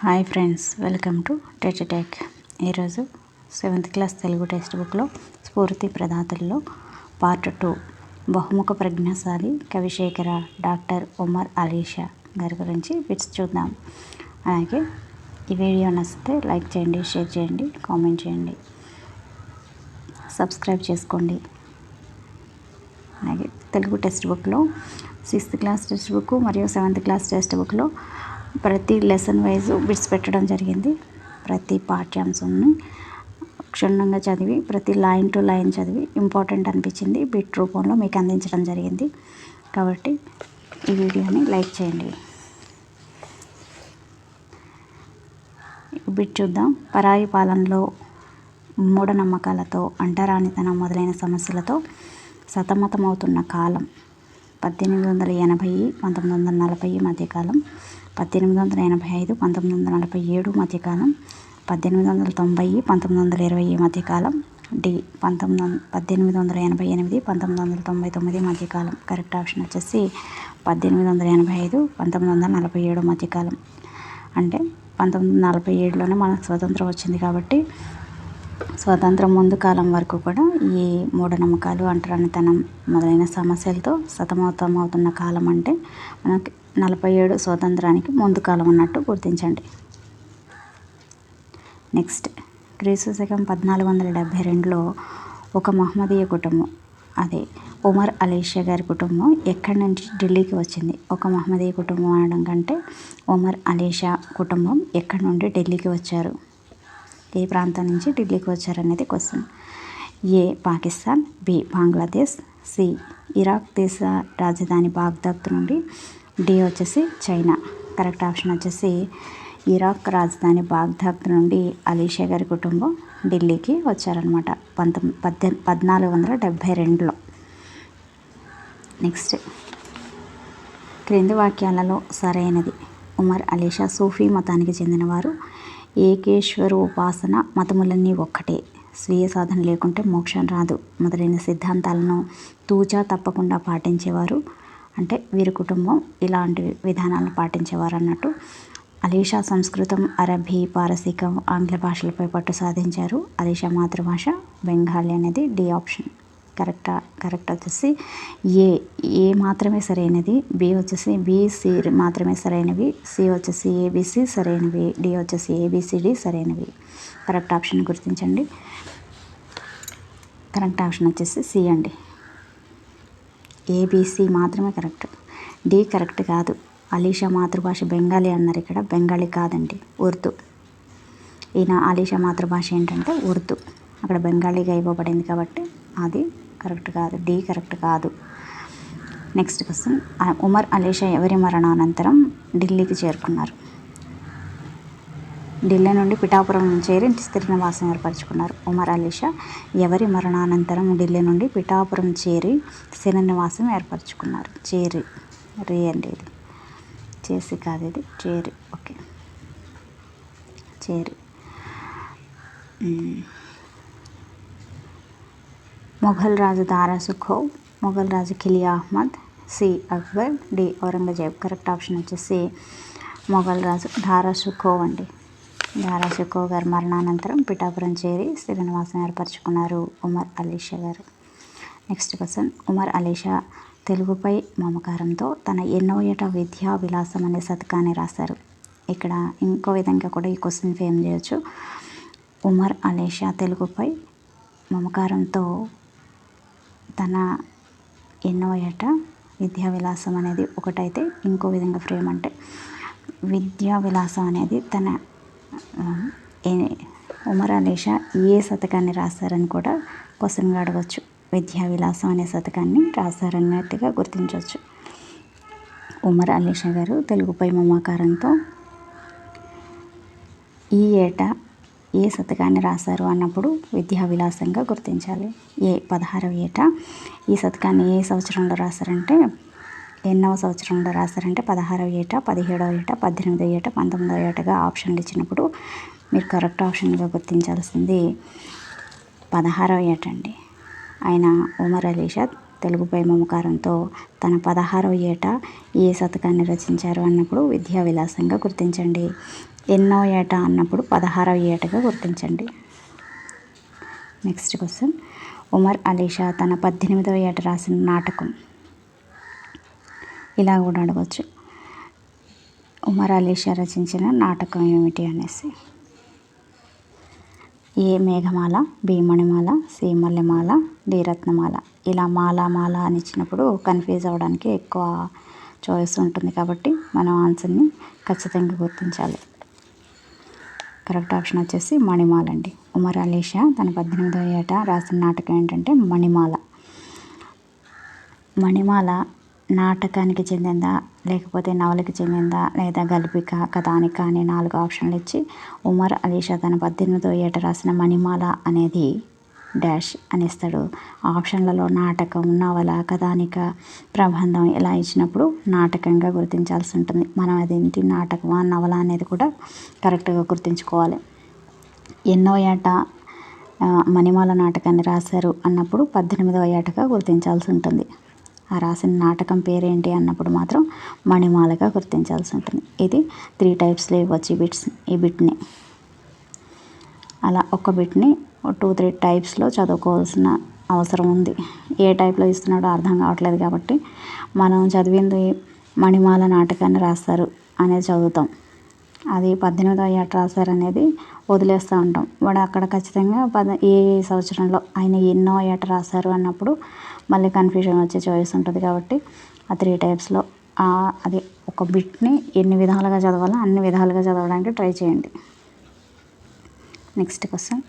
Hi friends, welcome to tech. ఈరోజు 7th class Telugu text బుక్లో స్ఫూర్తి ప్రదాతల్లో పార్ట్ 2 బహుముఖ ప్రజ్ఞాశాలి కవిశేఖర డాక్టర్ ఉమర్ అలీ షా గారి గురించి బిట్స్ చూద్దాం. అలాగే ఈ వీడియో నచ్చితే లైక్ చేయండి, షేర్ చేయండి, కామెంట్ చేయండి, సబ్స్క్రైబ్ చేసుకోండి. అలాగే తెలుగు టెక్స్ట్ బుక్లో 6th క్లాస్ టెక్స్ట్ బుక్ మరియు 7th క్లాస్ టెక్స్ట్ బుక్లో ప్రతి లెసన్ వైజ్ బిట్స్ పెట్టడం జరిగింది. ప్రతి పాఠ్యాంశాన్ని క్షుణ్ణంగా చదివి ప్రతి లైన్ టు లైన్ చదివి ఇంపార్టెంట్ అనిపించింది బిట్ రూపంలో మీకు అందించడం జరిగింది. కాబట్టి ఈ వీడియోని లైక్ చేయండి. బిట్ చూద్దాం. పరాయి పాలనలో మూఢనమ్మకాలతో, అంటరానితనం మొదలైన సమస్యలతో సతమతమవుతున్న కాలం 1880-1940 మధ్యకాలం, 1885-1947 మధ్యకాలం, 1890-1920 మధ్యకాలం, డి 1888-1999 మధ్యకాలం. కరెక్ట్ ఆప్షన్ వచ్చేసి 1885-1947 మధ్యకాలం. అంటే 1947లోనే మనకు స్వతంత్రం వచ్చింది కాబట్టి స్వతంత్రం ముందు కాలం వరకు కూడా ఈ మూఢనమ్మకాలు, అంటరానితనం మొదలైన సమస్యలతో సతమతమవుతున్న కాలం అంటే మనకి 47 స్వతంత్రానికి ముందు కాలం అన్నట్టు గుర్తించండి. నెక్స్ట్, క్రీస్తు శకం 1472లో ఒక మహమ్మదీయ కుటుంబం, అదే ఉమర్ అలీ షా గారి కుటుంబం ఎక్కడి నుంచి ఢిల్లీకి వచ్చింది? ఒక మహమ్మదీయ కుటుంబం అనడం కంటే ఉమర్ అలీ షా కుటుంబం ఎక్కడి నుండి ఢిల్లీకి వచ్చారు, ఏ ప్రాంతం నుంచి ఢిల్లీకి వచ్చారనేది question. A Pakistan, B Bangladesh, C Iraq దేశ రాజధాని బాగ్దాద్ నుండి, డి వచ్చేసి చైనా. కరెక్ట్ ఆప్షన్ వచ్చేసి ఇరాక్ రాజధాని బాగ్దాద్ నుండి అలీ షా గారి కుటుంబం ఢిల్లీకి వచ్చారనమాట 1472లో. నెక్స్ట్, క్రింది వాక్యాలలో సరైనది. ఉమర్ అలీ షా సూఫీ మతానికి చెందినవారు. ఏకేశ్వర ఉపాసన, మతములన్నీ ఒక్కటే, స్వీయ సాధన లేకుంటే మోక్షం రాదు మొదలైన సిద్ధాంతాలను తూచా తప్పకుండా పాటించేవారు. అంటే వీరి కుటుంబం ఇలాంటి విధానాలను పాటించేవారు అన్నట్టు. అలీ షా సంస్కృతం, అరబీ, పారసీకం, ఆంగ్ల భాషలపై పట్టు సాధించారు. అలీ షా మాతృభాష బెంగాలీ అనేది డి ఆప్షన్. కరెక్ట్ వచ్చేసి ఏ మాత్రమే సరైనది, బి వచ్చేసి బి, సి మాత్రమే సరైనవి, సి వచ్చేసి ఏబిసి సరైనవి, డి వచ్చేసి ఏబిసిడి సరైనవి. కరెక్ట్ ఆప్షన్ గుర్తించండి. కరెక్ట్ ఆప్షన్ వచ్చేసి సి అండి, ఏబిసి మాత్రమే కరెక్ట్. డి కరెక్ట్ కాదు. అలీ షా మాతృభాష బెంగాలీ అన్నారు, ఇక్కడ బెంగాలీ కాదండి, ఉర్దూ. ఈయన అలీ షా మాతృభాష ఏంటంటే ఉర్దూ, అక్కడ బెంగాలీగా ఇవ్వబడింది కాబట్టి అది కరెక్ట్ కాదు, డి కరెక్ట్ కాదు. నెక్స్ట్ క్వశ్చన్, ఉమర్ అలీ షా ఎవరి మరణానంతరం ఢిల్లీకి చేరుకున్నారు? ఢిల్లీ నుండి పిఠాపురం చేరి స్థిర నివాసం ఏర్పరచుకున్నారు. ఉమర్ అలీ షా ఎవరి మరణానంతరం ఢిల్లీ నుండి పిఠాపురం చేరి స్థిర నివాసం ఏర్పరచుకున్నారు? చేరి, రే అండి, ఇది చేసి కాదు, ఇది చేరి. ఓకే, చేరి. మొఘల్ రాజు దారా షికోహ్, మొఘల్ రాజు Kiliya Ahmad, C Akbar, D Aurangzeb. Correct option వచ్చేసి మొఘల్ రాజు దారా షికోహ్ అండి. దారా షికోహ్ గారి మరణానంతరం పిఠాపురం చేరి స్థిర నివాసం ఏర్పరచుకున్నారు ఉమర్ అలీ షా గారు. నెక్స్ట్ క్వశ్చన్, ఉమర్ అలీ షా తెలుగుపై మమకారంతో తన ఎన్నో ఏట విద్యా విలాసం అనే శతకాన్ని రాశారు. ఇక్కడ ఇంకో విధంగా కూడా ఈ క్వశ్చన్ ఫ్రేమ్ చేయొచ్చు. ఉమర్ అలీ షా తెలుగుపై మమకారంతో తన ఎన్నో ఏట విద్యా విలాసం అనేది ఒకటైతే, ఇంకో విధంగా ఫ్రేమ్ అంటే విద్యా విలాసం అనేది తన ఉమర్ అలీ షా ఏ శతకాన్ని రాశారని కూడా క్వశ్చన్గా అడగచ్చు. విద్యా విలాసం అనే శతకాన్ని రాశారన్నట్టుగా గుర్తించవచ్చు. ఉమర్ అలీ షా గారు తెలుగుపై మమకారంతో ఈ ఏట ఏ శతకాన్ని రాశారు అన్నప్పుడు విద్యా విలాసంగా గుర్తించాలి. 16వ ఏట. ఈ శతకాన్ని ఏ సంవత్సరంలో రాశారంటే, ఎన్నవ సంవత్సరంలో రాశారంటే 16వ ఏట, 17వ ఏట, 18వ ఏట, 19వ ఏటగా ఆప్షన్లు ఇచ్చినప్పుడు మీరు కరెక్ట్ ఆప్షన్గా గుర్తించాల్సింది 16వ ఏట అండి. ఆయన ఉమర్ అలీ షా తెలుగుపై మమకారంతో తన 16వ ఏట ఏ శతకాన్ని రచించారు అన్నప్పుడు విద్యా విలాసంగా గుర్తించండి. ఎన్నో ఏట అన్నప్పుడు 16వ ఏటగా గుర్తించండి. నెక్స్ట్ క్వశ్చన్, ఉమర్ అలీ షా తన 18వ ఏట రాసిన నాటకం. ఇలా కూడా అడగవచ్చు, ఉమర్ అలీ షా రచించిన నాటకం ఏమిటి అనేసి. ఏ మేఘమాల, బి మణిమాల, సి మల్లెమాల, డి రత్నమాల. ఇలా మాల అని ఇచ్చినప్పుడు కన్ఫ్యూజ్ అవ్వడానికి ఎక్కువ చాయిస్ ఉంటుంది కాబట్టి మనం ఆన్సర్ని ఖచ్చితంగా గుర్తించాలి. కరెక్ట్ ఆప్షన్ వచ్చేసి మణిమాల అండి. ఉమర్ అలీ షా తన 18వ ఏట రాసిన నాటకం ఏంటంటే మణిమాల. మణిమాల నాటకానికి చెందిందా, లేకపోతే నవలకి చెందిందా, లేదా గల్పిక, కథానిక అని 4 ఆప్షన్లు ఇచ్చి ఉమర్ అలీ షా తన 18వ ఏట రాసిన మణిమాల అనేది డాష్ అని ఇస్తాడు. ఆప్షన్లలో నాటకం, నవల, కథానిక, ప్రబంధం ఇలా ఇచ్చినప్పుడు నాటకంగా గుర్తించాల్సి ఉంటుంది. మనం అదేంటి నాటకమా నవల అనేది కూడా కరెక్ట్గా గుర్తించుకోవాలి. ఎన్నో ఏట మణిమాల నాటకాన్ని రాశారు అన్నప్పుడు 18వ ఏటగా గుర్తించాల్సి ఉంటుంది. ఆ రాసిన నాటకం పేరేంటి అన్నప్పుడు మాత్రం మణిమాలగా గుర్తించాల్సి ఉంటుంది. ఇది 3 టైప్స్లో ఇవ్వచ్చు ఈ బిట్ని. అలా ఒక బిట్ని 2-3 టైప్స్లో చదువుకోవాల్సిన అవసరం ఉంది. ఏ టైప్లో ఇస్తున్నాడో అర్థం కావట్లేదు కాబట్టి మనం చదివింది మణిమాల నాటకాన్ని రాస్తారు అనేది చదువుతాం. అది 18వ ఏట రాశారు అనేది వదిలేస్తూ ఉంటాం. వాడు అక్కడ ఖచ్చితంగా ఏ సంవత్సరంలో ఆయన ఎన్నో ఏట రాశారు అన్నప్పుడు మళ్ళీ కన్ఫ్యూజన్ వచ్చే చాయిస్ ఉంటుంది కాబట్టి ఆ 3 టైప్స్లో అది ఒక బిట్ని ఎన్ని విధాలుగా చదవాలో అన్ని విధాలుగా చదవడానికి ట్రై చేయండి. నెక్స్ట్ క్వశ్చన్,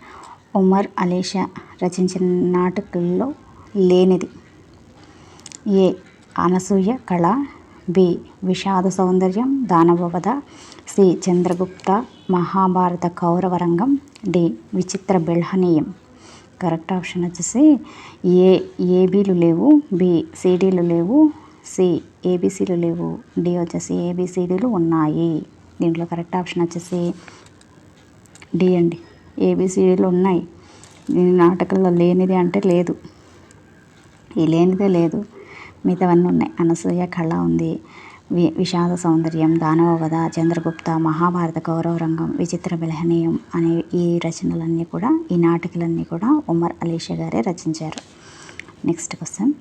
ఉమర్ అలీ షా రచించిన నాటకాల్లో లేనిది. ఏ అనసూయ కళ, బి విషాద సౌందర్యం దానవవధ, సి చంద్రగుప్త మహాభారత కౌరవ రంగం, డి విచిత్ర బిల్హనీయం. కరెక్ట్ ఆప్షన్ వచ్చేసి ఏ ఏబీలు లేవు, బి సిడీలు లేవు, సి ఏబిసిలు లేవు, డి వచ్చేసి ఏబిసిడీలు ఉన్నాయి. దీంట్లో కరెక్ట్ ఆప్షన్ వచ్చేసి డి అండి, ఏబిసిడీలు ఉన్నాయి. ఈ నాటకంలో లేనిది అంటే లేదు, ఈ లేనిదే లేదు, మిగతావన్నీ ఉన్నాయి. అనసూయ కళ ఉంది, విషాద సౌందర్యం, దానవవధ, చంద్రగుప్త, మహాభారత కౌరవ రంగం, విచిత్ర బిల్హనీయం అనే ఈ రచనలన్నీ కూడా, ఈ నాటకాలన్నీ కూడా ఉమర్ అలీ షా గారే రచించారు. నెక్స్ట్ క్వశ్చన్,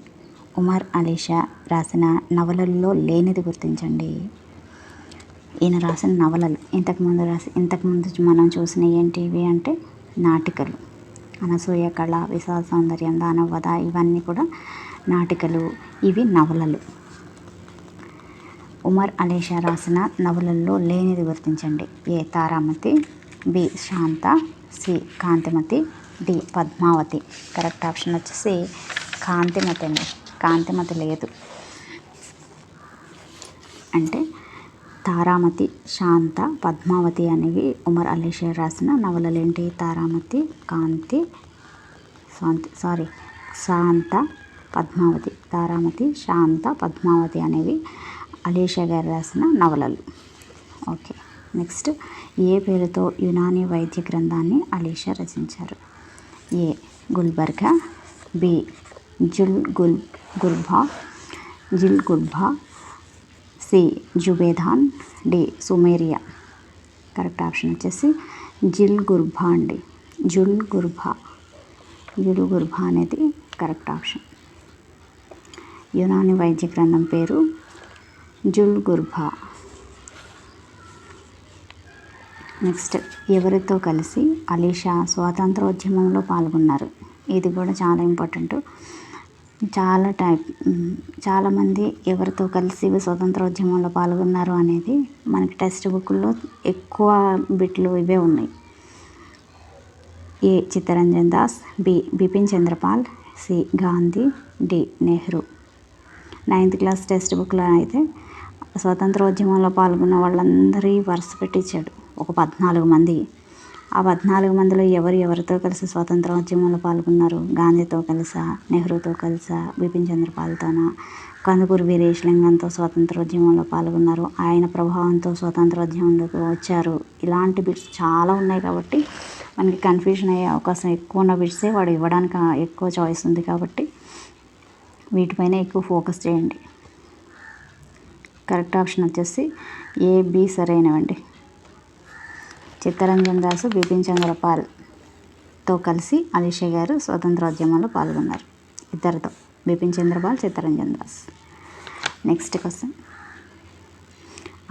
ఉమర్ అలీ షా రాసిన నవలల్లో లేనిది గుర్తించండి. ఈయన రాసిన నవలలు ఇంతకుముందు మనం చూసిన ఏంటివి అంటే నాటికలు. అనసూయ కళ, విషాద సౌందర్యం, దానవవధ ఇవన్నీ కూడా నాటికలు, ఇవి నవలలు. ఉమర్ అలీ షా రాసిన నవలల్లో లేనిది గుర్తించండి. A Taramati, B Shanta, C Kantimati, D Padmavati. Correct option వచ్చేసి కాంతిమతి అండి. కాంతిమతి లేదు. అంటే తారామతి, శాంత, పద్మావతి అనేవి ఉమర్ అలీ షా రాసిన నవలలు. ఏంటి? తారామతి, శాంత, పద్మావతి. తారామతి, శాంత, పద్మావతి అనేవి అలీ షా గారు రాసిన నవలలు. ఓకే, నెక్స్ట్, ఏ పేరుతో యునానీ వైద్య గ్రంథాన్ని అలీ షా రచించారు? A Gulbarga, B Jilgurbha, C Jubedan, D Sumeria. Correct option వచ్చేసి జిల్గుర్భా అండి. జిల్గుర్భా అనేది కరెక్ట్ ఆప్షన్. యునానీ వైద్య గ్రంథం పేరు జిల్గుర్భా. నెక్స్ట్, ఎవరితో కలిసి అలీ షా స్వాతంత్రోద్యమంలో పాల్గొన్నారు? ఇది కూడా చాలా ఇంపార్టెంట్. చాలామంది ఎవరితో కలిసి స్వతంత్రోద్యమంలో పాల్గొన్నారు అనేది మనకి టెక్స్ట్ బుక్లో ఎక్కువ బిట్లు ఇవే ఉన్నాయి. A Chittaranjan Das, B Bipin Chandrapal, C Gandhi, D Nehru. 9th class text బుక్లో అయితే స్వతంత్రోద్యమంలో పాల్గొన్న వాళ్ళందరి వరుస పెట్టించాడు, ఒక 14 మంది. ఆ 14 మందిలో ఎవరితో కలిసి స్వాతంత్రోద్యమంలో పాల్గొన్నారు? గాంధీతో కలిసా, నెహ్రూతో కలిసా, బిపిన్ చంద్రపాల్తోనా, కందుకూరి వీరేశలింగంతో స్వాతంత్రోద్యమంలో పాల్గొన్నారు, ఆయన ప్రభావంతో స్వాతంత్రోద్యమంలోకి వచ్చారు. ఇలాంటి బిట్స్ చాలా ఉన్నాయి కాబట్టి మనకి కన్ఫ్యూజన్ అయ్యే అవకాశం ఎక్కువ ఉన్న బిట్సే వాడు ఇవ్వడానికి ఎక్కువ చాయిస్ ఉంది కాబట్టి వీటిపైన ఎక్కువ ఫోకస్ చేయండి. కరెక్ట్ ఆప్షన్ వచ్చేసి ఏ, బి సరైనవండి. చిత్తరంజన్ దాస్ బిపిన్ చంద్రపాల్తో కలిసి అలీషా గారు స్వతంత్రోద్యమంలో పాల్గొన్నారు. ఇద్దరితో, బిపిన్ చంద్రపాల్, చిత్తరంజన్ దాస్. నెక్స్ట్ క్వశ్చన్,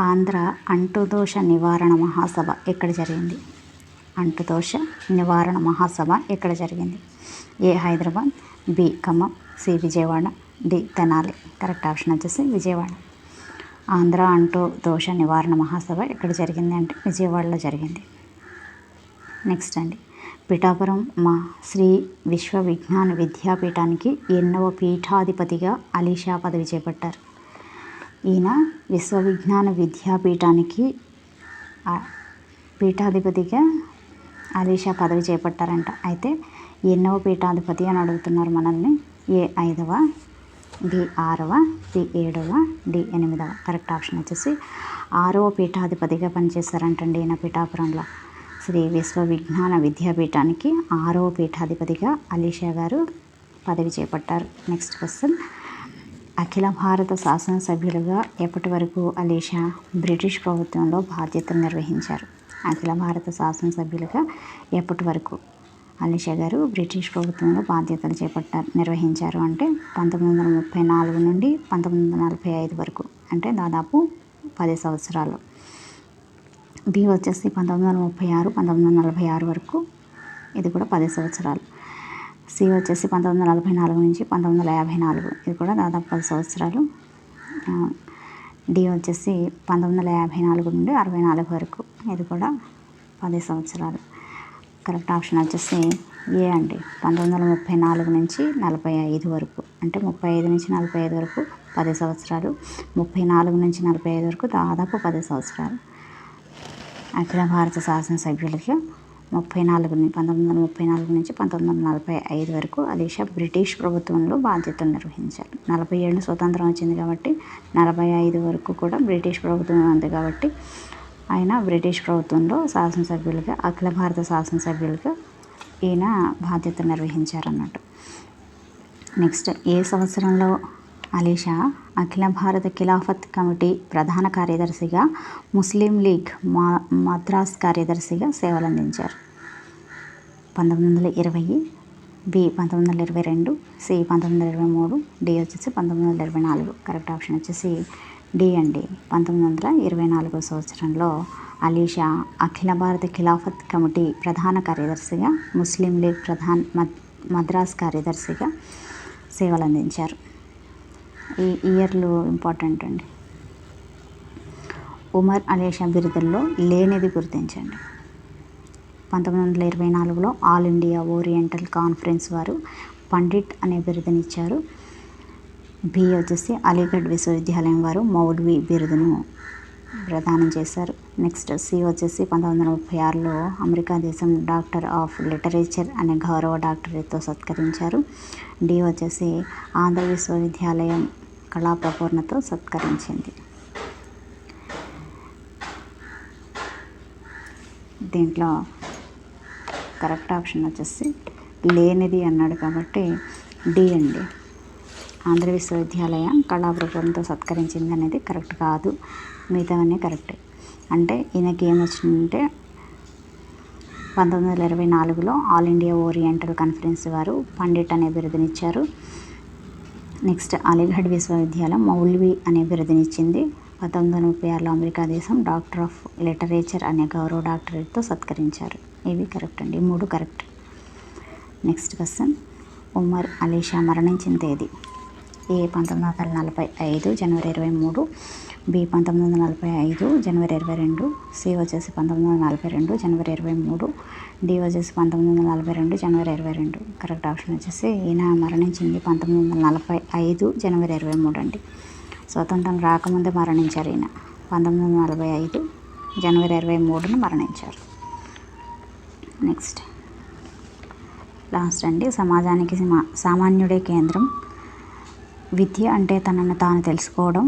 ఆంధ్ర అంటుదోష నివారణ మహాసభ ఎక్కడ జరిగింది? అంటుదోష నివారణ మహాసభ ఎక్కడ జరిగింది? A Hyderabad, B Khammam, C Vijayawada, D Tenali. Correct option వచ్చేసి విజయవాడ. ఆంధ్ర అంటుదోష నివారణ మహాసభ ఎక్కడ జరిగింది అంటే విజయవాడలో జరిగింది. నెక్స్ట్ అండి, పిఠాపురం మా శ్రీ విశ్వ విజ్ఞాన విద్యాపీఠానికి ఎన్నవ పీఠాధిపతిగా అలీషా పదవి చేపట్టారు? ఈయన విశ్వవిజ్ఞాన విద్యాపీఠానికి పీఠాధిపతిగా అలీషా పదవి చేపట్టారంట. అయితే ఎన్నవ పీఠాధిపతి అని అడుగుతున్నారు మనల్ని. ఏ 5వ, బి 6వ, సి 7వ, డి 8వ. కరెక్ట్ ఆప్షన్ వచ్చేసి 6వ పీఠాధిపతిగా పనిచేస్తారంటండి ఈయన పిఠాపురంలో. శ్రీ విశ్వవిజ్ఞాన విద్యాపీఠానికి 6వ పీఠాధిపతిగా అలీషా గారు పదవి చేపట్టారు. నెక్స్ట్ క్వశ్చన్, అఖిల భారత శాసనసభ్యులుగా ఎప్పటి వరకు అలీషా బ్రిటిష్ ప్రభుత్వంలో బాధ్యతలు నిర్వహించారు? అఖిల భారత శాసనసభ్యులుగా ఎప్పటి వరకు అలీషా గారు బ్రిటిష్ ప్రభుత్వంలో బాధ్యతలు నిర్వహించారు అంటే 1934 నుండి 1945 వరకు, అంటే దాదాపు 10 సంవత్సరాలు. బి వచ్చేసి 1936, 1946 వరకు, ఇది కూడా 10 సంవత్సరాలు. సి వచ్చేసి 1944 నుంచి 1954, ఇది కూడా దాదాపు 10 సంవత్సరాలు. డి వచ్చేసి 1954 నుండి 64 వరకు, ఇది కూడా 10 సంవత్సరాలు. కరెక్ట్ ఆప్షన్ వచ్చేసి ఏ అండి, 1934 నుంచి 45 వరకు, అంటే 35 నుంచి 45 వరకు 10 సంవత్సరాలు, 34 నుంచి 45 వరకు దాదాపు 10 సంవత్సరాలు. అఖిల భారత శాసనసభ్యులుగా 1934 నుంచి 1945 వరకు అలీషా బ్రిటిష్ ప్రభుత్వంలో బాధ్యతలు నిర్వహించారు. 47 స్వతంత్రం వచ్చింది కాబట్టి 45 వరకు కూడా బ్రిటిష్ ప్రభుత్వం ఉంది కాబట్టి ఆయన బ్రిటిష్ ప్రభుత్వంలో శాసనసభ్యులుగా, అఖిల భారత శాసనసభ్యులుగా ఈయన బాధ్యతలు నిర్వహించారన్నట్టు. నెక్స్ట్, ఏ సంవత్సరంలో అలీషా అఖిల భారత ఖిలాఫత్ కమిటీ ప్రధాన కార్యదర్శిగా, ముస్లిం లీగ్ మద్రాస్ కార్యదర్శిగా సేవలందించారు? 1920, బి 1922, సి 1923, డి వచ్చేసి 1924. కరెక్ట్ ఆప్షన్ వచ్చేసి డి అండి, 1924 సంవత్సరంలో అలీషా అఖిల భారత ఖిలాఫత్ కమిటీ ప్రధాన కార్యదర్శిగా, ముస్లిం లీగ్ మద్రాస్ కార్యదర్శిగా సేవలందించారు. ఈ ఇయర్లు ఇంపార్టెంట్ అండి. ఉమర్ అలీషా బిరుదుల్లో లేనిది గుర్తించండి. 1924లో ఆల్ ఇండియా ఓరియంటల్ కాన్ఫరెన్స్ వారు పండిట్ అనే బిరుదునిచ్చారు. బి వచ్చేసి అలీగఢ్ విశ్వవిద్యాలయం వారు మౌల్వీ బిరుదును ప్రదానం చేశారు. నెక్స్ట్, సి వచ్చేసి 1936లో అమెరికా దేశం డాక్టర్ ఆఫ్ లిటరేచర్ అనే గౌరవ డాక్టరేట్తో సత్కరించారు. డి వచ్చేసి ఆంధ్ర విశ్వవిద్యాలయం కళా ప్రపూర్ణతో సత్కరించింది. దీంట్లో కరెక్ట్ ఆప్షన్ వచ్చేసి లేనిది అన్నాడు కాబట్టి డి అండి, ఆంధ్ర విశ్వవిద్యాలయం కళా ప్రపూర్ణతో సత్కరించింది అనేది కరెక్ట్ కాదు, మిగతావన్నీ కరెక్టే. అంటే ఈయనకి ఏమొచ్చిందంటే 1924లో ఆల్ ఇండియా ఓరియంటల్ కాన్ఫరెన్స్ వారు పండిట్ అనే బిరుదునిచ్చారు. నెక్స్ట్, అలీగఢ్ విశ్వవిద్యాలయం మౌల్వీ అనే బిరుదునిచ్చింది. 1936లో అమెరికా దేశం డాక్టర్ ఆఫ్ లిటరేచర్ అనే గౌరవ డాక్టరేట్తో సత్కరించారు. ఇవి కరెక్ట్ అండి, 3 correct. Next question, Umar Alisha మరణించిన తేదీ? ఏ 1945 జనవరి 23, బి 1945 జనవరి 22, సి వచ్చేసి 1942 జనవరి 23, డి వచ్చేసి 1942 జనవరి 22. కరెక్ట్ ఆప్షన్ వచ్చేసి ఈయన మరణించింది 1945 జనవరి 23 అండి. స్వతంత్రం రాకముందే మరణించారు ఈయన. 1945 జనవరి 23న మరణించారు. నెక్స్ట్, లాస్ట్ అండి, సమాజానికి సామాన్యుడే కేంద్రం, విద్య అంటే తనను తాను తెలుసుకోవడం,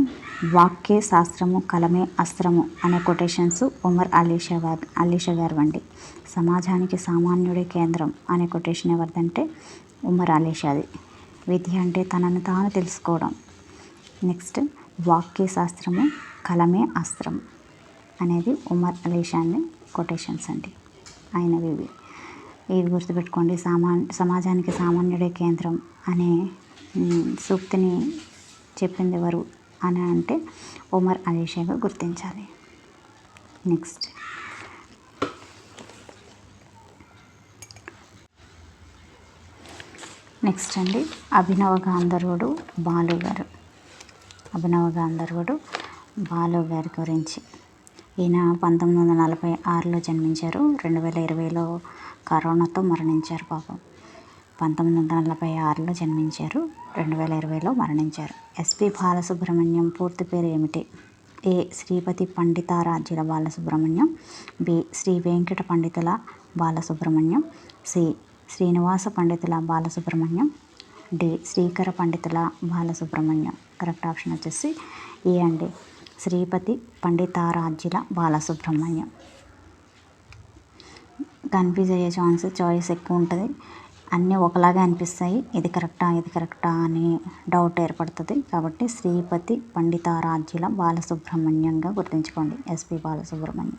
వాక్కే శాస్త్రము, కలమే అస్త్రము అనే కొటేషన్స్ ఉమర్ అలీషా గారు అండి. సమాజానికి సామాన్యుడే కేంద్రం అనే కొటేషన్ ఎవరిదంటే ఉమర్ అలీషాది. విద్య అంటే తనను తాను తెలుసుకోవడం. నెక్స్ట్, వాక్కే శాస్త్రము, కలమే అస్త్రము అనేది ఉమర్ అలీషాని కొటేషన్స్ అండి ఆయనవి ఇవి. ఇది గుర్తుపెట్టుకోండి. సమాజానికి సామాన్యుడే కేంద్రం అనే సూక్తిని చెప్పింది ఎవరు అని అంటే ఒమర్ అలీ షేగా గుర్తించాలి. నెక్స్ట్ అండి అభినవ గాంధర్వుడు బాలు గారు. అభినవ గాంధర్వుడు బాలు గారి గురించి. ఈయన 1946లో జన్మించారు. 2020లో కరోనాతో మరణించారు పాపం. 1946లో జన్మించారు, 2020లో మరణించారు. ఎస్పి బాలసుబ్రహ్మణ్యం పూర్తి పేరు ఏమిటి? ఏ. శ్రీపతి పండితారాధ్యుల బాలసుబ్రహ్మణ్యం, బి. శ్రీ వెంకట పండితుల బాలసుబ్రహ్మణ్యం, సి. శ్రీనివాస పండితుల బాలసుబ్రహ్మణ్యం, డి. శ్రీకర పండితుల బాలసుబ్రహ్మణ్యం. కరెక్ట్ ఆప్షన్ వచ్చేసి ఏ అండి, శ్రీపతి పండితారాధ్యుల బాలసుబ్రహ్మణ్యం. కన్ఫ్యూజ్ అయ్యే చాయిస్ ఎక్కువ ఉంటుంది. అన్నీ ఒకలాగే అనిపిస్తాయి, ఇది కరెక్టా అని డౌట్ ఏర్పడుతుంది. కాబట్టి శ్రీపతి పండితారాధ్యుల బాలసుబ్రహ్మణ్యంగా గుర్తుంచుకోండి, ఎస్పి బాలసుబ్రహ్మణ్యం.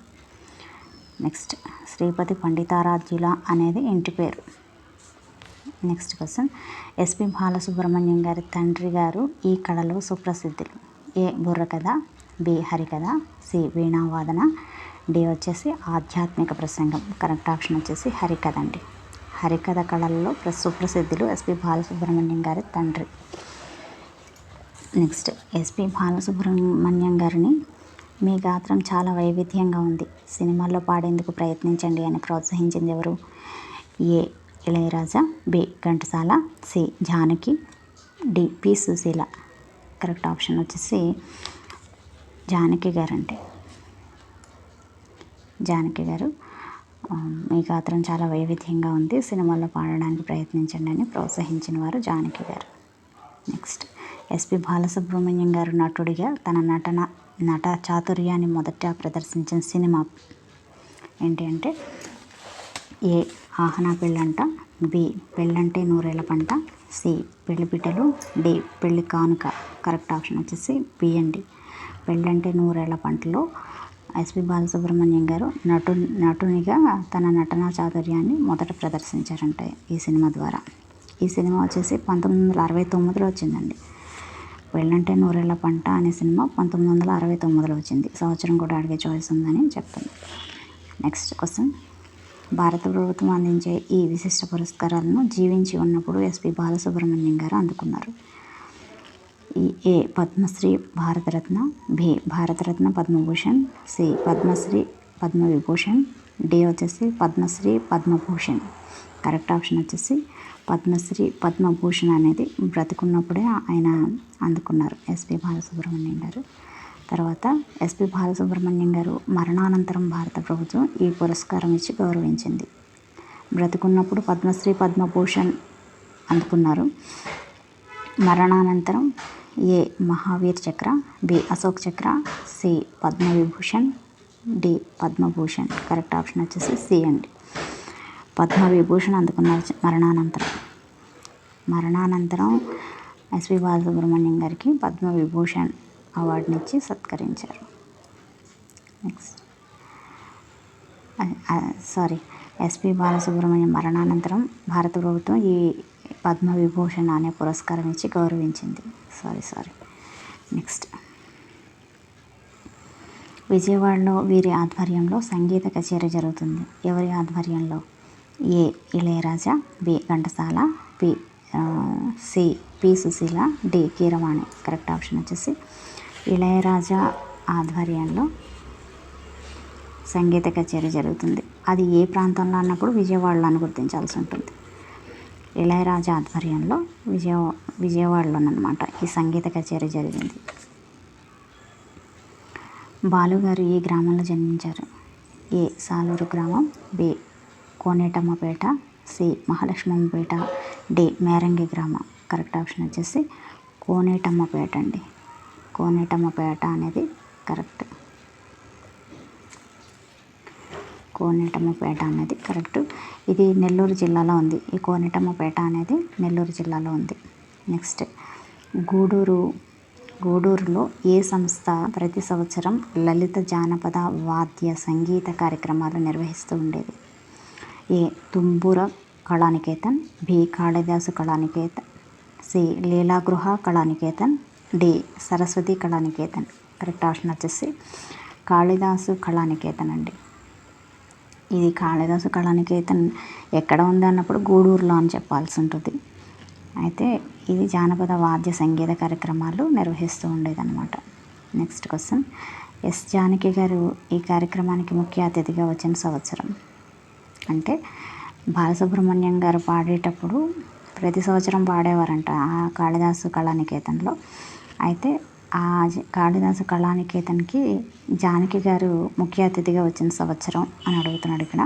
నెక్స్ట్, శ్రీపతి పండితారాధ్యుల అనేది ఇంటి పేరు. నెక్స్ట్ క్వశ్చన్, ఎస్పి బాలసుబ్రహ్మణ్యం గారి తండ్రి గారు ఈ కళలో సుప్రసిద్ధులు. ఏ. బుర్రకథ, బి. హరికథ, సి. వీణావాదన, డి వచ్చేసి ఆధ్యాత్మిక ప్రసంగం. కరెక్ట్ ఆప్షన్ వచ్చేసి హరికథ అండి. హరికథ కళల్లో సుప్రసిద్ధులు ఎస్పి బాలసుబ్రహ్మణ్యం గారి తండ్రి. నెక్స్ట్, ఎస్పి బాలసుబ్రహ్మణ్యం గారిని మీ గాత్రం చాలా వైవిధ్యంగా ఉంది, సినిమాల్లో పాడేందుకు ప్రయత్నించండి అని ప్రోత్సహించింది ఎవరు? A. Ilaiyaraaja, B. Ghantasala, C. Janaki, D. P. Susheela. Correct option వచ్చేసి జానకి గారు అండి. జానకి గారు మీ గాత్రం చాలా వైవిధ్యంగా ఉంది, సినిమాల్లో పాడడానికి ప్రయత్నించండి అని ప్రోత్సహించిన వారు జానకి గారు. నెక్స్ట్, ఎస్పి బాలసుబ్రహ్మణ్యం గారు నటుడిగా తన నట చాతుర్యాన్ని మొదట ప్రదర్శించిన సినిమా ఏంటి అంటే ఏ. ఆహనా పెళ్ళంట, బి. పెళ్ళంటే నూరేళ్ల పంట, సి. పెళ్లిపిట్టలు, డి. పెళ్లి కానుక. కరెక్ట్ ఆప్షన్ వచ్చేసి బి అండి, పెళ్ళంటే నూరేళ్ల పంటలో ఎస్పి బాలసుబ్రహ్మణ్యం గారు నటునిగా తన నటనా చాతుర్యాన్ని మొదట ప్రదర్శించారంట ఈ సినిమా ద్వారా. ఈ సినిమా వచ్చేసి 1969లో వచ్చిందండి. పెళ్ళంటే నూరేళ్ల పంట అనే సినిమా 1969లో వచ్చింది. సంవత్సరం కూడా అడిగే చాయిస్ ఉందని చెప్తుంది. నెక్స్ట్ క్వశ్చన్, భారత ప్రభుత్వం అందించే ఈ విశిష్ట పురస్కారాలను జీవించి ఉన్నప్పుడు ఎస్పి బాలసుబ్రహ్మణ్యం గారు అందుకున్నారు. A. Padma Shri Bharat Ratna, B. Bharat Ratna Padma Bhushan, C. Padma Shri Padma Vibhushan, D వచ్చేసి పద్మశ్రీ పద్మభూషణ్. కరెక్ట్ ఆప్షన్ వచ్చేసి పద్మశ్రీ పద్మభూషణ్ అనేది బ్రతికున్నప్పుడే ఆయన అందుకున్నారు ఎస్పి బాలసుబ్రహ్మణ్యం గారు. తర్వాత ఎస్పి బాలసుబ్రహ్మణ్యం గారు మరణానంతరం భారత ప్రభుత్వం ఈ పురస్కారం ఇచ్చి గౌరవించింది. బ్రతికున్నప్పుడు పద్మశ్రీ పద్మభూషణ్ అందుకున్నారు. మరణానంతరం ఏ. మహావీర్ చక్ర, B. Ashok Chakra, C. Padma Vibhushan, D. Padma Bhushan. Correct option వచ్చేసి సి అండి, పద్మవిభూషణ్ అందుకున్నారు మరణానంతరం ఎస్పి బాలసుబ్రహ్మణ్యం గారికి పద్మవిభూషణ్ అవార్డునిచ్చి సత్కరించారు. నెక్స్ట్, ఎస్పి బాలసుబ్రహ్మణ్యం మరణానంతరం భారత ప్రభుత్వం ఈ పద్మవిభూషణ్ అనే పురస్కారం ఇచ్చి గౌరవించింది. నెక్స్ట్, విజయవాడలో వీరి ఆధ్వర్యంలో సంగీత కచేరీ జరుగుతుంది. ఎవరి ఆధ్వర్యంలో? A. Ilaiyaraaja, B. Ghantasala, C. P. Susheela, D. Keeravani. Correct option వచ్చేసి ఇళయరాజా ఆధ్వర్యంలో సంగీత కచేరీ జరుగుతుంది. అది ఏ ప్రాంతంలో అన్నప్పుడు విజయవాడలో అని గుర్తించాల్సి ఉంటుంది. ఇళయరాజా ఆధ్వర్యంలో విజయవాడలోనమాట ఈ సంగీత కచేరీ జరిగింది. బాలుగారు ఈ గ్రామంలో జన్మించారు. ఏ. సాలూరు గ్రామం, బి. కోనేటమ్మపేట, సి. మహాలక్ష్మమ్మపేట, డి. మేరంగి గ్రామం. కరెక్ట్ ఆప్షన్ వచ్చేసి కోనేటమ్మపేట అండి. కోనేటమ్మపేట అనేది కరెక్ట్. కోనేటమ్మపేట అనేది కరెక్ట్. ఇది నెల్లూరు జిల్లాలో ఉంది. ఈ కోనేటమ్మపేట అనేది నెల్లూరు జిల్లాలో ఉంది. నెక్స్ట్, గూడూరు గూడూరులో ఏ సంస్థ ప్రతి సంవత్సరం లలిత జానపద వాద్య సంగీత కార్యక్రమాలు నిర్వహిస్తూ ఉండేది? A Tumbura Kalaniketan, B Kalidasu Kalaniketan, C Leelagriha Kalaniketan, D Saraswati Kalaniketan. Correct option వచ్చేసి కాళిదాసు కళానికేతన్ అండి. ఇది కాళిదాసు కళానికేతన్ ఎక్కడ ఉంది అన్నప్పుడు గూడూరులో అని చెప్పాల్సి ఉంటుంది. అయితే ఇది జానపద వాద్య సంగీత కార్యక్రమాలు నిర్వహిస్తూ ఉండేదన్నమాట. నెక్స్ట్ క్వశ్చన్, ఎస్ జానకి గారు ఈ కార్యక్రమానికి ముఖ్య అతిథిగా వచ్చిన సంవత్సరం? అంటే బాలసుబ్రహ్మణ్యం గారు పాడేటప్పుడు ప్రతి సంవత్సరం పాడేవారంట ఆ కాళిదాసు కళానికేతన్లో. అయితే ఆ కాళిదాసు కళానికేతన్కి జానకి గారు ముఖ్య అతిథిగా వచ్చిన సంవత్సరం అని అడుగుతున్నాడు ఇక్కడ.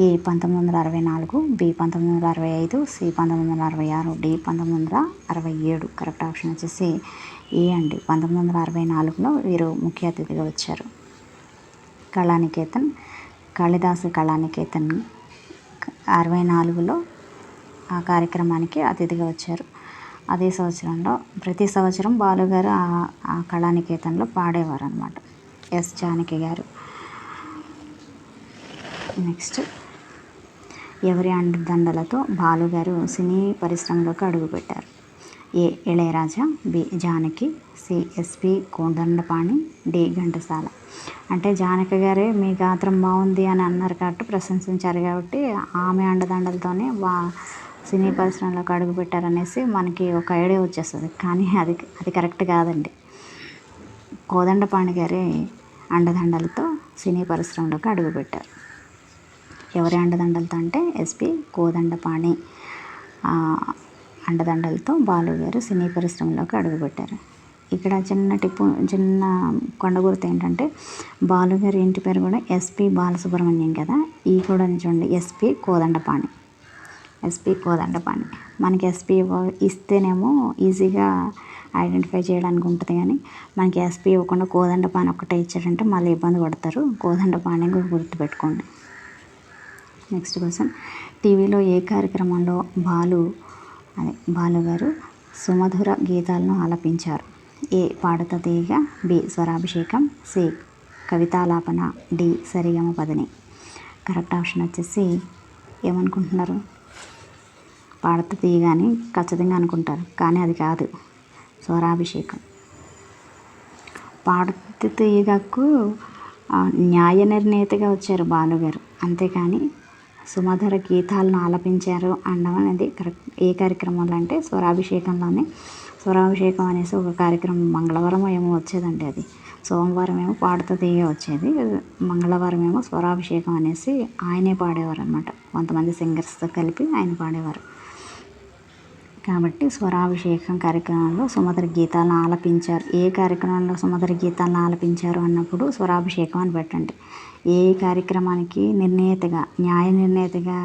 A 1964, B 1965, C 1966, D 1967. Correct option వచ్చేసి ఏ అండి, 1964లో వీరు ముఖ్య అతిథిగా వచ్చారు. కళానికేతన్, కాళిదాసు కళానికేతన్ 64లో ఆ కార్యక్రమానికి అతిథిగా వచ్చారు. అదే సంవత్సరంలో ప్రతి సంవత్సరం బాలుగారు ఆ కళానికేతన్లో పాడేవారు అనమాట, ఎస్ జానకి గారు. నెక్స్ట్, ఎవరి అండదండలతో బాలుగారు సినీ పరిశ్రమలోకి అడుగుపెట్టారు? A Ilaiyaraaja, B Janaki, C SP Kodandapani, D Ghantasala. అంటే జానకి గారే మీ గాత్రం బాగుంది అని అన్నారు కాబట్టి, ప్రశంసించారు కాబట్టి ఆమె అండదండలతోనే సినీ పరిశ్రమలోకి అడుగుపెట్టారనేసి మనకి ఒక ఐడియా వచ్చేస్తుంది. కానీ అది కరెక్ట్ కాదండి. కోదండపాణి గారే అండదండలతో సినీ పరిశ్రమలోకి అడుగుపెట్టారు. ఎవరి అండదండలతో అంటే ఎస్పి కోదండపాణి అండదండలతో బాలుగారు సినీ పరిశ్రమలోకి అడుగుపెట్టారు. ఇక్కడ చిన్న కొండగుర్తు ఏంటంటే బాలుగారి ఇంటి పేరు కూడా ఎస్పి బాలసుబ్రహ్మణ్యం కదా. ఈ కూడా చూడండి, ఎస్పి కోదండపాణి. మనకి ఎస్పి ఇస్తేనేమో ఈజీగా ఐడెంటిఫై చేయడానికి ఉంటుంది, కానీ మనకి ఎస్పి ఇవ్వకుండా కోదండపాణి ఒక్కటే ఇచ్చారంటే మళ్ళీ ఇబ్బంది పడతారు. కోదండపాణి గుర్తుపెట్టుకోండి. నెక్స్ట్ క్వశ్చన్, టీవీలో ఏ కార్యక్రమంలో బాలుగారు సుమధుర గీతాలను ఆలపించారు? ఏ పాడుతా తీగ, బి స్వరాభిషేకం, సి కవితాలాపన, డి సరిగమ పదని. కరెక్ట్ ఆప్షన్ వచ్చేసి ఏమనుకుంటున్నారు? పాడుతా తీగ అని ఖచ్చితంగా అనుకుంటారు, కానీ అది కాదు, స్వరాభిషేకం. పాడుతా తీగకు న్యాయ నిర్ణేతగా వచ్చారు బాలుగారు, అంతేకాని సుమధుర గీతాలను ఆలపించారు అనడం అనేది కరెక్ట్. ఏ కార్యక్రమంలో అంటే స్వరాభిషేకంలోనే. స్వరాభిషేకం అనేసి ఒక కార్యక్రమం మంగళవారం ఏమో వచ్చేదండి, అది సోమవారం ఏమో పాడుతా తీగ వచ్చేది, మంగళవారం ఏమో స్వరాభిషేకం అనేసి ఆయనే పాడేవారు అనమాట. కొంతమంది సింగర్స్తో కలిపి ఆయన పాడేవారు. కాబట్టి స్వరాభిషేకం కార్యక్రమంలో సుమధుర గీతాలను ఆలపించారు. ఏ కార్యక్రమంలో సుమధుర గీతాలను ఆలపించారు అన్నప్పుడు స్వరాభిషేకం అని పెట్టండి. ఏ కార్యక్రమానికి న్యాయ నిర్ణేతగా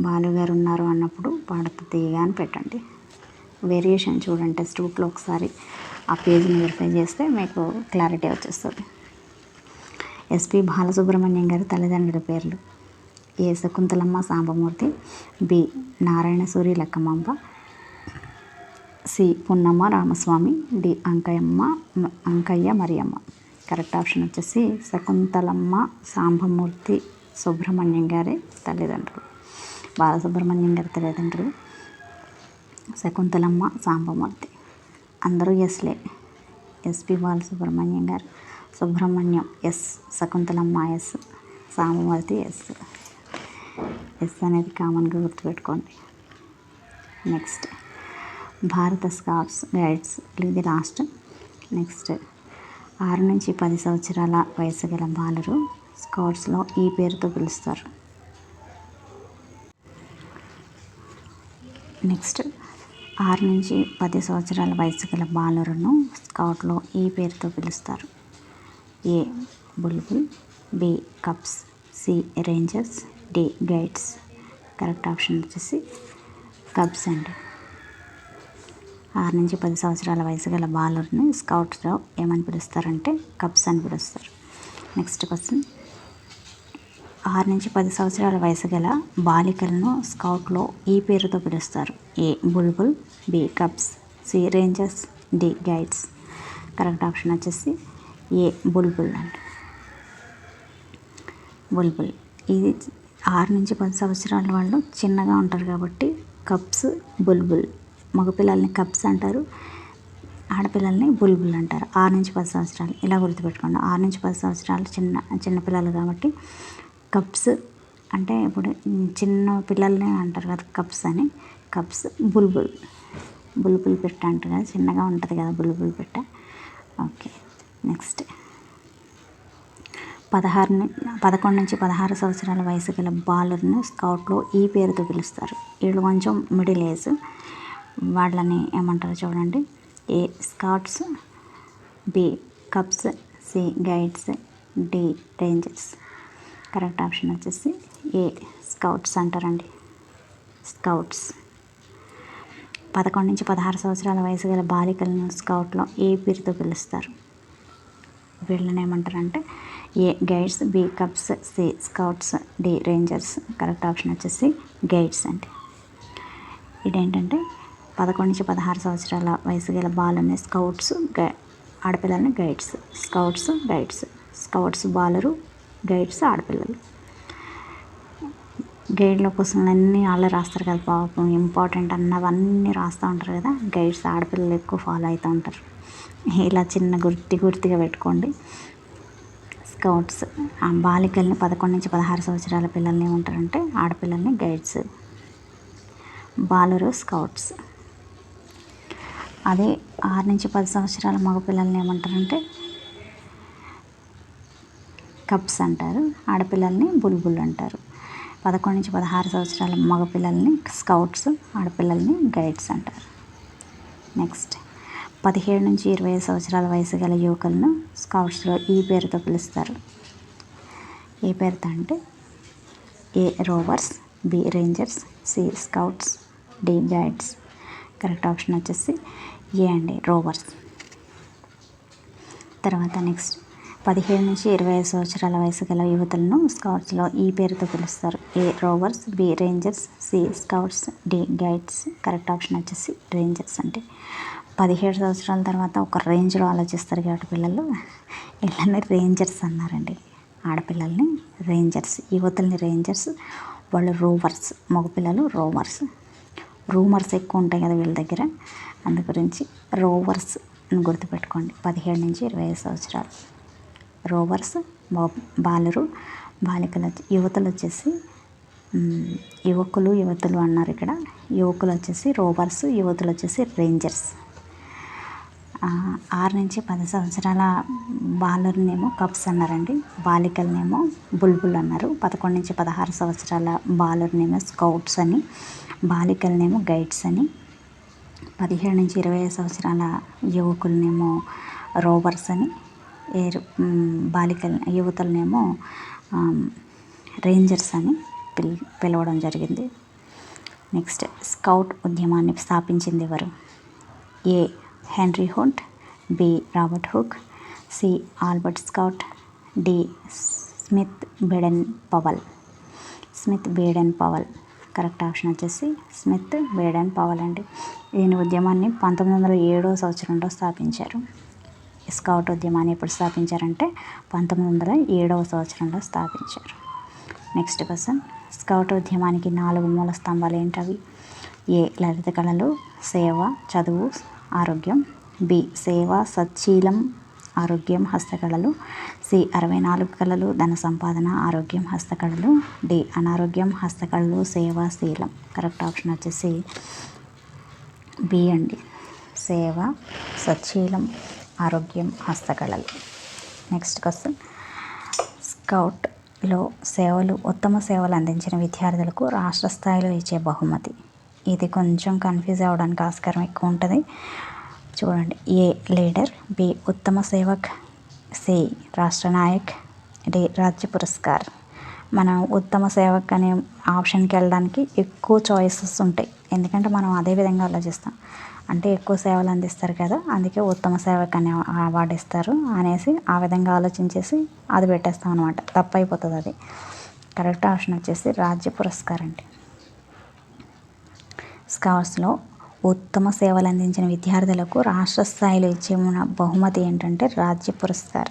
బాలుగారు ఉన్నారు అన్నప్పుడు పాడుతా తీగ అని పెట్టండి. వేరియేషన్ చూడండి, టెక్స్ట్ బుక్లో ఒకసారి ఆ పేజీని వెరిఫై చేస్తే మీకు క్లారిటీ వచ్చేస్తుంది. ఎస్పి బాలసుబ్రహ్మణ్యం గారి తల్లిదండ్రుల పేర్లు? A Sakuntalamma Sambamurthy, B Narayanasuri Lakkamamba, C Punnamma Ramaswamy, D Ankaiah Mariyamma. Correct option వచ్చేసి శకుంతలమ్మ సాంబమూర్తి సుబ్రహ్మణ్యం గారి తల్లిదండ్రులు. బాలసుబ్రహ్మణ్యం గారి తల్లిదండ్రులు శకుంతలమ్మ సాంబమూర్తి. అందరూ ఎస్లే. ఎస్పి బాలసుబ్రహ్మణ్యం గారు, Subrahmanyam S, Shakuntalamma S, Sambamurthy S. S అనేది కామన్గా గుర్తుపెట్టుకోండి. నెక్స్ట్, భారత స్కౌట్స్ గైడ్స్ ఇది లాస్ట్. నెక్స్ట్, 6 నుంచి 10 సంవత్సరాల వయసు గల బాలురు స్కౌట్స్లో ఈ పేరుతో పిలుస్తారు? నెక్స్ట్, 6 నుంచి 10 సంవత్సరాల వయసు గల బాలురును స్కౌట్లో ఈ పేరుతో పిలుస్తారు? A bulbul, B cubs, C rangers, D guides. Correct option వచ్చేసి కప్స్ అండి. 6 నుంచి 10 సంవత్సరాల వయసు గల బాలుర్ని స్కౌట్స్లో ఏమని పిలుస్తారంటే కప్స్ అని పిలుస్తారు. నెక్స్ట్ క్వశ్చన్, 6 నుంచి 10 సంవత్సరాల వయసు గల బాలికలను స్కౌట్లో ఈ పేరుతో పిలుస్తారు? A bulbul, B cubs, C rangers, D guides. Correct option వచ్చేసి ఏ బుల్బుల్ అండి. బుల్బుల్ ఇది 6 నుంచి 10 సంవత్సరాల వాళ్ళు చిన్నగా ఉంటారు కాబట్టి కప్స్ బుల్బుల్. మగపిల్లల్ని కప్స్ అంటారు, ఆడపిల్లల్ని బుల్బుల్ అంటారు. 6 నుంచి 10 సంవత్సరాలు ఇలా గుర్తుపెట్టుకోండి. 6 నుంచి 10 సంవత్సరాలు చిన్నపిల్లలు కాబట్టి కప్స్ అంటే ఇప్పుడు చిన్న పిల్లల్ని అంటారు కదా కప్స్ అని. కప్స్ బుల్బుల్. బుల్బుల్ పెట్ట అంటారు కదా, చిన్నగా ఉంటుంది కదా బుల్బుల్ పెట్ట. ఓకే, నెక్స్ట్ 11 నుంచి 16 సంవత్సరాల వయసు గల బాలుర్ని స్కౌట్లో ఈ పేరుతో పిలుస్తారు. వీళ్ళు కొంచెం మిడిల్ ఏజ్, వాళ్ళని ఏమంటారు చూడండి. A scouts, B cubs, C guides, D rangers. Correct option వచ్చేసి ఏ స్కౌట్స్ అంటారండి. స్కౌట్స్. 11 నుంచి 16 సంవత్సరాల వయసు గల బాలికలను స్కౌట్లో ఏ పేరుతో పిలుస్తారు? వీళ్ళని ఏమంటారంటే A guides, B cubs, C scouts, D rangers. Correct option వచ్చేసి గైడ్స్ అండి. ఇదేంటంటే 11 నుంచి 16 సంవత్సరాల వయసు గల బాలుని స్కౌట్స్, ఆడపిల్లల్ని గైడ్స్. Scouts guides. స్కౌట్స్ బాలరు, గైడ్స్ ఆడపిల్లలు. గైడ్ల క్వశ్చన్లు అన్నీ వాళ్ళే రాస్తారు కదా పాపం, ఇంపార్టెంట్ అన్నవన్నీ రాస్తూ ఉంటారు కదా. గైడ్స్ ఆడపిల్లలు ఎక్కువ ఫాలో అవుతూ ఉంటారు. ఇలా చిన్న గుర్తిగా పెట్టుకోండి. స్కౌట్స్ బాలికల్ని 11 నుంచి 16 సంవత్సరాల పిల్లల్ని ఏమంటారంటే ఆడపిల్లల్ని గైడ్స్. బాలరు స్కౌట్స్. అదే 6 నుంచి 10 సంవత్సరాల మగపిల్లల్ని ఏమంటారంటే కప్స్ అంటారు. ఆడపిల్లల్ని బుల్బుల్ అంటారు. 11 నుంచి 16 సంవత్సరాల మగపిల్లల్ని స్కౌట్స్, ఆడపిల్లల్ని గైడ్స్ అంటారు. నెక్స్ట్ 17 నుంచి 25 సంవత్సరాల వయసు గల యువకులను స్కౌట్స్లో ఈ పేరుతో పిలుస్తారు. ఏ పేరుతో అంటే A rovers, B rangers, C scouts, D guides. Correct option వచ్చేసి ఏ అండి, రోవర్స్. తర్వాత నెక్స్ట్ 17 నుంచి 25 సంవత్సరాల వయసు గల యువతులను స్కౌట్స్లో ఈ పేరుతో పిలుస్తారు. A rovers, B rangers, C scouts, D guides. Correct option వచ్చేసి రేంజర్స్ అంటే 17 సంవత్సరాల తర్వాత ఒక రేంజ్లో ఆలోచిస్తారు కాబట్టి పిల్లలు వీళ్ళని రేంజర్స్ అన్నారండి. ఆడపిల్లల్ని రేంజర్స్, యువతుల్ని రేంజర్స్, వాళ్ళు రోవర్స్. మగపిల్లలు రోవర్స్. రూమర్స్ ఎక్కువ ఉంటాయి కదా వీళ్ళ దగ్గర, అందు గురించి రోవర్స్ అని గుర్తుపెట్టుకోండి. 17 నుంచి 25 సంవత్సరాలు రోవర్స్. బాలరు, బాలికలు. యువతులు వచ్చేసి యువతులు అన్నారు ఇక్కడ. యువకులు వచ్చేసి రోవర్స్, యువతులు వచ్చేసి రేంజర్స్. 6 నుంచి 10 సంవత్సరాల బాలుర్నేమో కప్స్ అన్నారండి. బాలికలనేమో బుల్బుల్ అన్నారు. 11 నుంచి 16 సంవత్సరాల బాలుర్నేమో స్కౌట్స్ అని, బాలికలనేమో గైడ్స్ అని. 17 నుంచి 25 సంవత్సరాల యువకులనేమో రోవర్స్ అని, యువతులనేమో రేంజర్స్ అని పిలవడం జరిగింది. నెక్స్ట్ స్కౌట్ ఉద్యమాన్ని స్థాపించింది ఎవరు? A Henry Hunt, B Robert Hook, C Albert Scout, D Smith Baden Powell. Smith Baden Powell. Correct option వచ్చేసి స్మిత్ బేడెన్ పవల్ అండి. ఈయన ఉద్యమాన్ని 1907 సంవత్సరంలో స్థాపించారు. స్కౌట్ ఉద్యమాన్ని ఎప్పుడు స్థాపించారంటే 1907 సంవత్సరంలో స్థాపించారు. నెక్స్ట్ క్వశ్చన్, స్కౌట్ ఉద్యమానికి 4 మూల స్తంభాలు ఏంటవి? ఏ లలిత కళలు, సేవ, చదువు, ఆరోగ్యం. బి సేవ, సచ్చీలం, ఆరోగ్యం, హస్తకళలు. సి 64 కళలు, ధన సంపాదన, ఆరోగ్యం, హస్తకళలు. డి అనారోగ్యం, హస్తకళలు, సేవ, శీలం. కరెక్ట్ ఆప్షన్ వచ్చేసి బి అండి. సేవ, సచ్చీలం, ఆరోగ్యం, హస్తకళలు. నెక్స్ట్ క్వశ్చన్, స్కౌట్లో ఉత్తమ సేవలు అందించిన విద్యార్థులకు రాష్ట్ర స్థాయిలో ఇచ్చే బహుమతి. ఇది కొంచెం కన్ఫ్యూజ్ అవ్వడానికి ఆస్కారం ఎక్కువ ఉంటుంది. చూడండి, ఏ లీడర్, బి ఉత్తమ సేవక్, సి రాష్ట్ర నాయక్, డి రాజ్య పురస్కార్. మనం ఉత్తమ సేవక్ అనే ఆప్షన్కి వెళ్ళడానికి ఎక్కువ చాయిసెస్ ఉంటాయి, ఎందుకంటే మనం అదే విధంగా ఆలోచిస్తాం. అంటే ఎక్కువ సేవలు అందిస్తారు కదా, అందుకే ఉత్తమ సేవక్ అనే అవార్డు ఇస్తారు అనేసి ఆ విధంగా ఆలోచించేసి అది పెట్టేస్తాం అనమాట. తప్పు అయిపోతుంది అది. కరెక్ట్ ఆప్షన్ వచ్చేసి రాజ్య పురస్కార్ అండి. స్కౌట్స్లో ఉత్తమ సేవలు అందించిన విద్యార్థులకు రాష్ట్ర స్థాయిలో ఇచ్చే బహుమతి ఏంటంటే రాజ్య పురస్కార్.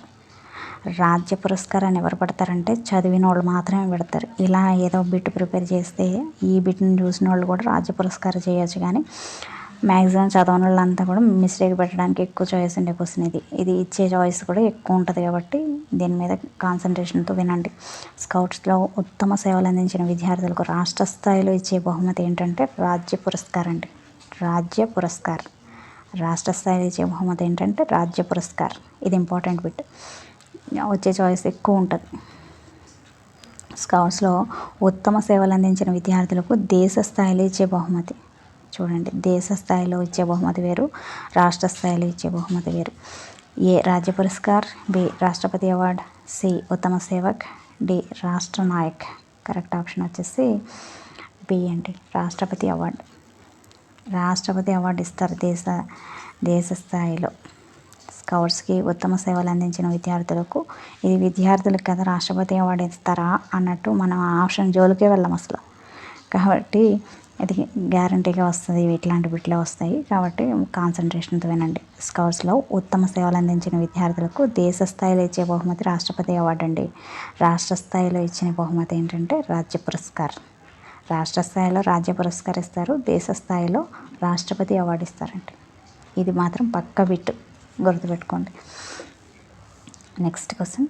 రాజ్య పురస్కారాన్ని ఎవరు పెడతారంటే చదివిన వాళ్ళు మాత్రమే పెడతారు. ఇలా ఏదో బిట్ ప్రిపేర్ చేస్తే ఈ బిట్ని చూసిన వాళ్ళు కూడా రాజ్య పురస్కారం చేయొచ్చు, కానీ మ్యాక్సిమం చదవని వాళ్ళంతా కూడా మిస్టేక్ పెట్టడానికి ఎక్కువ చాయిస్ ఉండే క్వశ్చన్ ఇది ఇచ్చే చాయిస్ కూడా ఎక్కువ ఉంటుంది. కాబట్టి దీని మీద కాన్సన్ట్రేషన్తో వినండి. స్కౌట్స్లో ఉత్తమ సేవలు అందించిన విద్యార్థులకు రాష్ట్ర స్థాయిలో ఇచ్చే బహుమతి ఏంటంటే రాజ్య పురస్కార్ అండి. రాజ్య పురస్కార్. రాష్ట్ర స్థాయిలో ఇచ్చే బహుమతి ఏంటంటే రాజ్య పురస్కార్. ఇది ఇంపార్టెంట్ బిట్, వచ్చే చాయిస్ ఎక్కువ ఉంటుంది. స్కౌట్స్లో ఉత్తమ సేవలు అందించిన విద్యార్థులకు దేశ స్థాయిలో ఇచ్చే బహుమతి. చూడండి, దేశ స్థాయిలో ఇచ్చే బహుమతి వేరు, రాష్ట్ర స్థాయిలో ఇచ్చే బహుమతి వేరు. ఏ రాజ్య పురస్కార్, బి రాష్ట్రపతి అవార్డ్, సి ఉత్తమ సేవక్, డి రాష్ట్ర నాయక్. కరెక్ట్ ఆప్షన్ వచ్చేసి బి అండి, రాష్ట్రపతి అవార్డు. రాష్ట్రపతి అవార్డు ఇస్తారు దేశ స్థాయిలో స్కౌట్స్కి ఉత్తమ సేవలు అందించిన విద్యార్థులకు. ఇది విద్యార్థులకు కదా రాష్ట్రపతి అవార్డు ఇస్తారా అన్నట్టు మనం ఆప్షన్ జోలికే వెళ్ళాం అసలు. కాబట్టి ఇది గ్యారంటీగా వస్తుంది, ఇట్లాంటి బిట్లే వస్తాయి. కాబట్టి కాన్సన్ట్రేషన్తో వినండి. స్కౌట్స్లో ఉత్తమ సేవలు అందించిన విద్యార్థులకు దేశ స్థాయిలో ఇచ్చే బహుమతి రాష్ట్రపతి అవార్డు అండి. రాష్ట్ర స్థాయిలో ఇచ్చిన బహుమతి ఏంటంటే రాజ్య పురస్కార్. రాష్ట్ర స్థాయిలో రాజ్య పురస్కార్ ఇస్తారు, దేశ స్థాయిలో రాష్ట్రపతి అవార్డు ఇస్తారండి. ఇది మాత్రం పక్క బిట్, గుర్తుపెట్టుకోండి. నెక్స్ట్ క్వశ్చన్,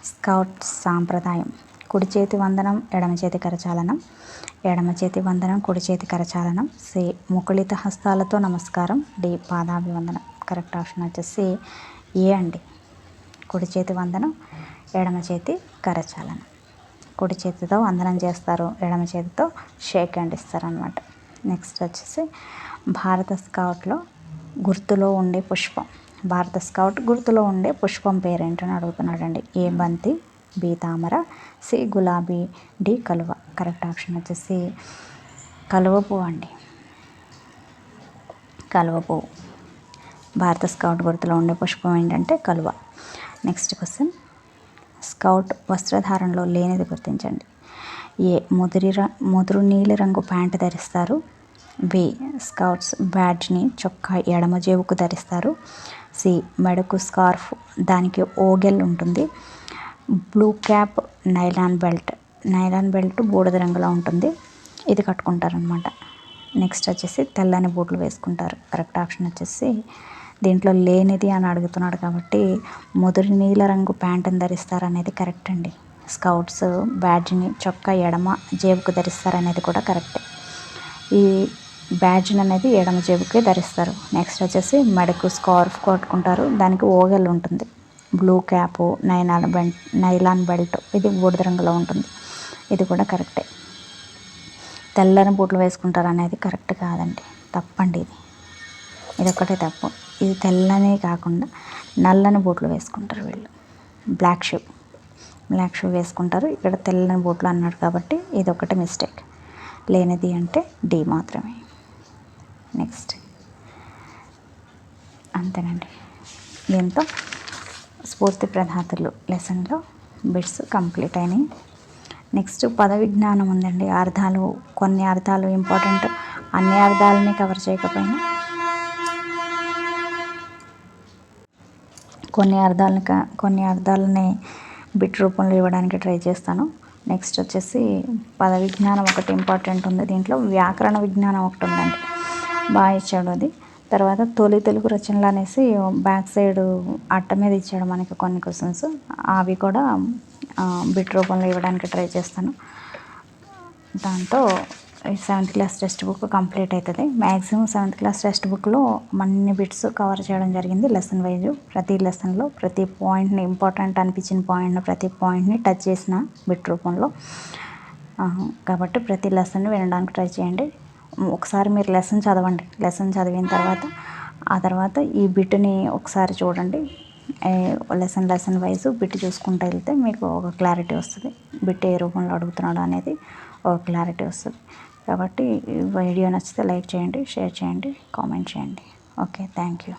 స్కౌట్ సాంప్రదాయం. కుడి చేతి వందనం, ఎడమ చేతి కరచాలనం. ఎడమ చేతి వందనం, కుడి చేతి కరచాలనం. సి ముకుళిత హస్తాలతో నమస్కారం, డి పాదాభివందనం. కరెక్ట్ ఆప్షన్ వచ్చేసి ఏ అండి, కుడి చేతి వందనం, ఎడమ చేతి కరచాలనం. కుడి చేతితో వందనం చేస్తారు, ఎడమ చేతితో షేక్ హ్యాండ్ ఇస్తారనమాట. నెక్స్ట్ వచ్చేసి భారత స్కౌట్లో గుర్తులో ఉండే పుష్పం. భారత స్కౌట్ గుర్తులో ఉండే పుష్పం పేరేంటని అడుగుతున్నాడండి. ఏ బంతి, బి తామర, సి గులాబీ, డి కలువ. కరెక్ట్ ఆప్షన్ వచ్చేసి కలువ పువ్వు అండి, కలువ పువ్వు. భారత స్కౌట్ గుర్తులో ఉండే పుష్పం ఏంటంటే కలువ. నెక్స్ట్ క్వశ్చన్, స్కౌట్ వస్త్రధారణలో లేనిది గుర్తించండి. ఏ ముదురు నీలి రంగు ప్యాంటు ధరిస్తారు, బి స్కౌట్స్ బ్యాడ్జ్ని చొక్కా ఎడమ జేబుకు ధరిస్తారు, సి మెడకు స్కార్ఫ్ దానికి ఓగెల్ ఉంటుంది, బ్లూ క్యాప్ నైలాన్ బెల్ట్ బూడిద రంగులో ఉంటుంది, ఇది కట్టుకుంటారనమాట. నెక్స్ట్ వచ్చేసి తెల్లని బూట్లు వేసుకుంటారు. కరెక్ట్ ఆప్షన్ వచ్చేసి దీంట్లో లేనిది అని అడుగుతున్నాడు కాబట్టి ముదురు నీల రంగు ప్యాంటుని ధరిస్తారు అనేది కరెక్ట్ అండి. స్కౌట్స్ బ్యాడ్జ్ని చొక్కా ఎడమ జేబుకు ధరిస్తారనేది కూడా కరెక్టే. ఈ బ్యాడ్జ్ని అనేది ఎడమ జేబుకే ధరిస్తారు. నెక్స్ట్ వచ్చేసి మెడకు స్కార్ఫ్ కట్టుకుంటారు, దానికి ఓగెల్ ఉంటుంది. బ్లూ క్యాపు నైలాన్ బెల్ట్ ఇది బూడిద రంగులో ఉంటుంది, ఇది కూడా కరెక్టే. తెల్లని బూట్లు వేసుకుంటారు అనేది కరెక్ట్ కాదండి, తప్పండి. ఇది ఒకటే తప్పు. ఇది తెల్లని కాకుండా నల్లని బూట్లు వేసుకుంటారు వీళ్ళు. బ్లాక్ షూ వేసుకుంటారు, ఇక్కడ తెల్లని బూట్లు అన్నాడు కాబట్టి ఇది ఒకటి మిస్టేక్. లేనిది అంటే డి మాత్రమే. నెక్స్ట్ అంతేనండి. దీంతో స్ఫూర్తి ప్రదాతలు లెసన్లో బిట్స్ కంప్లీట్ అయినాయి. నెక్స్ట్ పద విజ్ఞానం ఉందండి. అర్థాలు, కొన్ని అర్థాలు ఇంపార్టెంట్, అన్ని అర్థాలని కవర్ చేయకపోయినా కొన్ని అర్థాలని బిట్ రూపంలో ఇవ్వడానికి ట్రై చేస్తాను. నెక్స్ట్ వచ్చేసి పద విజ్ఞానం ఒకటి ఇంపార్టెంట్ ఉంది. దీంట్లో వ్యాకరణ విజ్ఞానం ఒకటి ఉందండి, బాగా ఇచ్చాడు అది. తర్వాత తొలి తెలుగు రచనలు అనేసి బ్యాక్ సైడ్ అట్ట మీద ఇచ్చాడు మనకి కొన్ని క్వశ్చన్స్, అవి కూడా బిట్ రూపంలో ఇవ్వడానికి ట్రై చేస్తాను. దాంతో 7th class text book complete అవుతుంది. మ్యాక్సిమం 7th క్లాస్ టెక్స్ట్ బుక్లో అన్ని బిట్స్ కవర్ చేయడం జరిగింది. లెసన్ వైజ్ ప్రతి లెసన్లో ప్రతి పాయింట్ని, ఇంపార్టెంట్ అనిపించిన పాయింట్ని, ప్రతి పాయింట్ని టచ్ చేసిన బిట్ రూపంలో. కాబట్టి ప్రతి లెసన్ని వినడానికి ట్రై చేయండి. ఒకసారి మీరు లెసన్ చదవండి. లెసన్ చదివిన తర్వాత ఈ బిట్ని ఒకసారి చూడండి. లెసన్ వైజ్ బిట్ చూసుకుంటూ వెళ్తే మీకు ఒక క్లారిటీ వస్తుంది. బిట్ ఏ రూపంలో అడుగుతున్నాడు అనేది ఒక క్లారిటీ వస్తుంది. కాబట్టి వీడియో నచ్చితే లైక్ చేయండి, షేర్ చేయండి, కామెంట్ చేయండి. Okay, thank you.